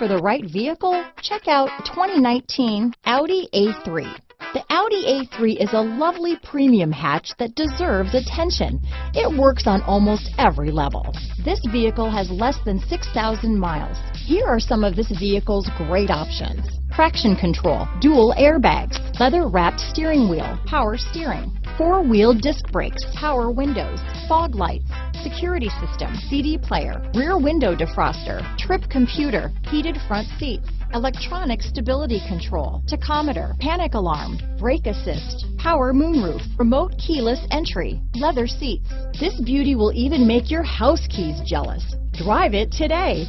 for the right vehicle? Check out 2019 Audi A3. The Audi A3 is a lovely premium hatch that deserves attention. It works on almost every level. This vehicle has less than 6,000 miles. Here are some of this vehicle's great options: traction control, dual airbags, leather-wrapped steering wheel, power steering, four-wheel disc brakes, power windows, fog lights, security system, CD player, rear window defroster, trip computer, heated front seats, electronic stability control, tachometer, panic alarm, brake assist, power moonroof, remote keyless entry, leather seats. This beauty will even make your house keys jealous. Drive it today.